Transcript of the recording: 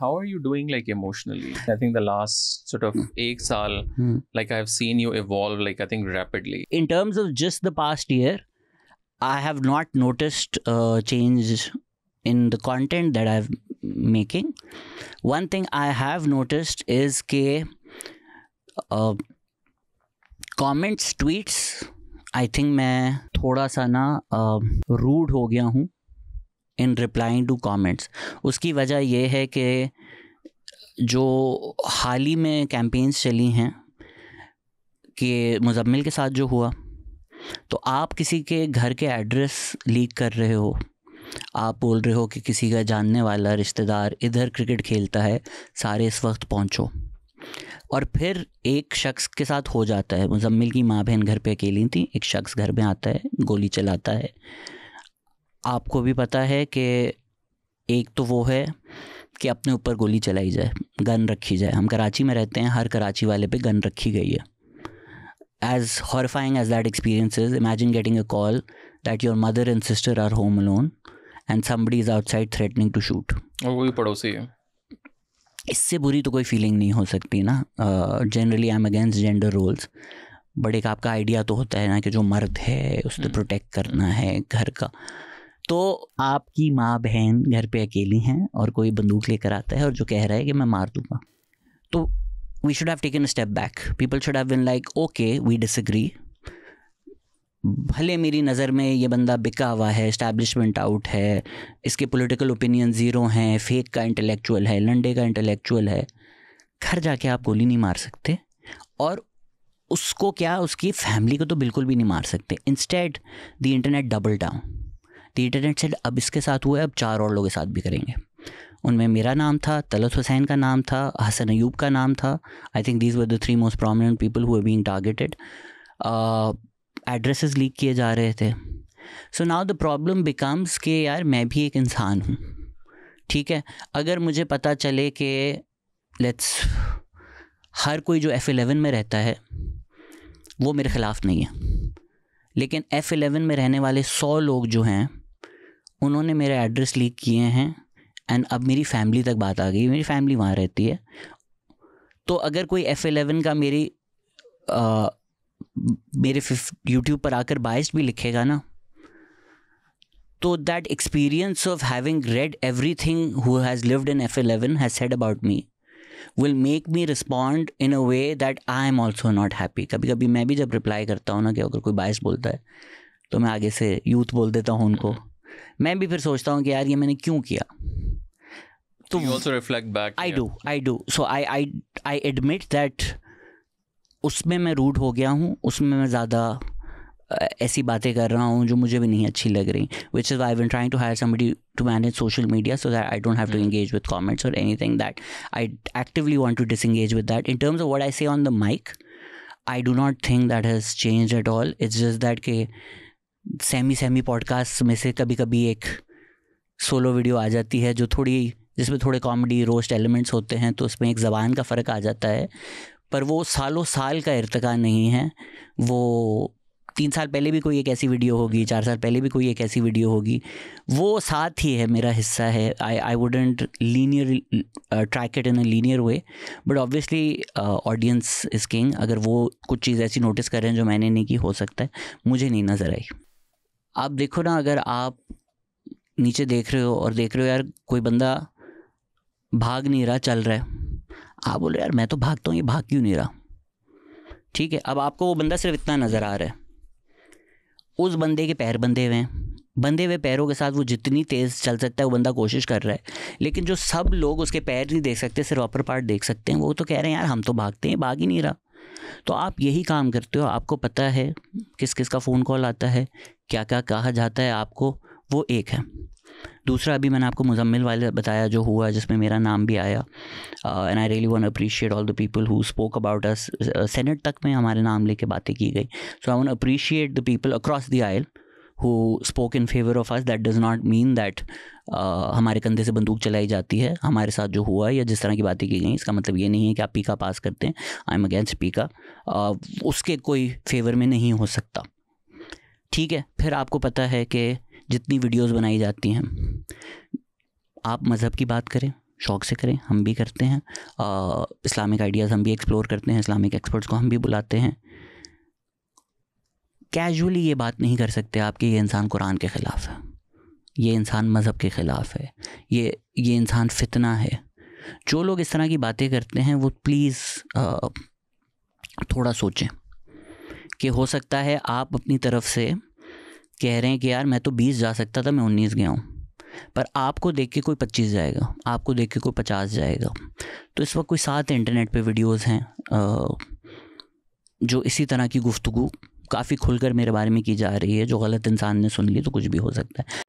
how are you doing like emotionally? I think the last sort of 1 saal, like I've seen you evolve, like I think rapidly. In terms of just the past year, I have not noticed change in the content that I'm making. One thing I have noticed is के comments, tweets, I think मैं थोड़ा सा ना rude हो गया हूँ इन replying to comments. उसकी वजह ये है कि जो हाल ही में कैंपेन्स चली हैं कि मुज़म्मिल के साथ जो हुआ, तो आप किसी के घर के एड्रेस लीक कर रहे हो, आप बोल रहे हो कि किसी का जानने वाला रिश्तेदार इधर क्रिकेट खेलता है, सारे इस वक्त पहुंचो, और फिर एक शख्स के साथ हो जाता है. मुज़म्मिल की माँ बहन घर पे अकेली थी, एक शख्स घर में आता है, गोली चलाता है. आपको भी पता है कि एक तो वो है कि अपने ऊपर गोली चलाई जाए, गन रखी जाए. हम कराची में रहते हैं, हर कराची वाले पे गन रखी गई है. As horrifying as that experience is, imagine getting a call that your mother and sister are home alone and somebody is outside threatening to shoot. और वो भी पड़ोसी है. इससे बुरी तो कोई फीलिंग नहीं हो सकती ना. Generally I am against gender roles, but एक आपका आइडिया तो होता है ना कि जो मर्द है उससे प्रोटेक्ट करना है घर का. तो आपकी माँ बहन घर पे अकेली हैं और कोई बंदूक लेकर आता है और जो कह रहा है कि मैं मार दूंगा, तो we should have taken a step back. People should have been like, okay, we disagree. भले मेरी नज़र में ये बंदा बिका हुआ है, एस्टैब्लिशमेंट आउट है, इसके पॉलिटिकल ओपिनियन ज़ीरो हैं, फेक का इंटेलेक्चुअल है, लंडे का इंटेलेक्चुअल है, घर जाके आप गोली नहीं मार सकते. और उसको क्या, उसकी फैमिली को तो बिल्कुल भी नहीं मार सकते. Instead the internet double down. The internet said अब इसके साथ हुआ है, अब 4 और लोगों के साथ भी करेंगे. उनमें मेरा नाम था, तलत हुसैन का नाम था, हसन अयूब का नाम था. I think these were the 3 most prominent people who were being targeted. Addresses leak किए जा रहे थे. So now the problem becomes कि यार मैं भी एक इंसान हूँ, ठीक है. अगर मुझे पता चले कि लेट्स हर कोई जो F11 में रहता है वो मेरे ख़िलाफ़ नहीं है, लेकिन F11 में रहने वाले 100 लोग जो हैं उन्होंने मेरे एड्रेस लीक किए हैं एंड अब मेरी फैमिली तक बात आ गई. मेरी फैमिली वहाँ रहती है, तो अगर कोई F11 का मेरे यूट्यूब पर आकर बाइस्ड भी लिखेगा ना, तो that experience of having red everything who has lived in F11 has said about me will make me respond in a way that I am also not happy. कभी कभी मैं भी जब रिप्लाई करता हूँ ना कि अगर कोई बाइस बोलता है तो मैं आगे से यूथ बोल देता हूँ उनको. मैं भी फिर सोचता हूँ कि यार ये मैंने क्यों किया. तो you also reflect back. I do. So I admit that उसमें मैं रूड हो गया हूँ, उसमें मैं ज़्यादा ऐसी बातें कर रहा हूँ जो मुझे भी नहीं अच्छी लग रही. Which is why I've been trying to hire somebody to manage social media so that I don't have to engage with comments or anything that I actively want to disengage with that. In terms of what I say on the mic, I do not think that has changed at all. It's just that कि semi podcast में से कभी कभी एक solo video आ जाती है जो जिसमें थोड़े कॉमेडी रोस्ट एलिमेंट्स होते हैं, तो उसमें एक ज़बान का फ़र्क आ जाता है. पर वो सालों साल का इर्तिका नहीं है. वो 3 साल पहले भी कोई एक ऐसी वीडियो होगी, 4 साल पहले भी कोई एक ऐसी वीडियो होगी, वो साथ ही है, मेरा हिस्सा है. I wouldn't linear track it in a linear way, but obviously audience is king. अगर वो कुछ चीज़ ऐसी नोटिस कर रहे हैं जो मैंने नहीं की, हो सकता है मुझे नहीं नज़र आई. आप देखो ना, अगर आप नीचे देख रहे हो और देख रहे हो यार कोई बंदा भाग नहीं रहा, चल रहा है, आप बोल रहे यार मैं तो भागता हूँ, ये भाग क्यों नहीं रहा. ठीक है, अब आपको वो बंदा सिर्फ इतना नज़र आ रहा है, उस बंदे के पैर बंधे हुए हैं, बंधे हुए पैरों के साथ वो जितनी तेज़ चल सकता है वो बंदा कोशिश कर रहा है. लेकिन जो सब लोग उसके पैर नहीं देख सकते, सिर्फ अपर पार्ट देख सकते हैं, वो तो कह रहे हैं यार हम तो भागते हैं, भाग ही नहीं रहा. तो आप यही काम करते हो, आपको पता है किस किस का फ़ोन कॉल आता है, क्या क्या कहा जाता है आपको, वो एक है. दूसरा, अभी मैंने आपको मुज़म्मिल वाले बताया जो हुआ जिसमें मेरा नाम भी आया, and I really want to appreciate all the people who spoke about us. Senate तक में हमारे नाम लेके बातें की गई. So I want to appreciate the people across the aisle who spoke in favor of us. That does not mean that हमारे कंधे से बंदूक चलाई जाती है. हमारे साथ जो हुआ या जिस तरह की बातें की गई, इसका मतलब ये नहीं है कि आप पीका पास करते हैं. आई एम अगेंस्ट पीका, उसके कोई फेवर में नहीं हो सकता. ठीक है, फिर आपको पता है कि जितनी वीडियोस बनाई जाती हैं, आप मज़हब की बात करें, शौक़ से करें, हम भी करते हैं। इस्लामिक आइडियाज़ हम भी एक्सप्लोर करते हैं, इस्लामिक एक्सपर्ट्स को हम भी बुलाते हैं। कैजुअली ये बात नहीं कर सकते आप कि ये इंसान कुरान के ख़िलाफ़ है, ये इंसान मज़हब के ख़िलाफ़ है, ये इंसान फितना है। जो लोग इस तरह की बातें करते हैं वो प्लीज़ थोड़ा सोचें कि हो सकता है आप अपनी तरफ से कह रहे हैं कि यार मैं तो 20 जा सकता था, मैं 19 गया हूँ, पर आपको देख के कोई 25 जाएगा, आपको देख के कोई 50 जाएगा। तो इस वक्त कोई 7 इंटरनेट पे वीडियोस हैं जो इसी तरह की गुफ्तगू काफ़ी खुलकर मेरे बारे में की जा रही है, जो गलत इंसान ने सुन ली तो कुछ भी हो सकता है।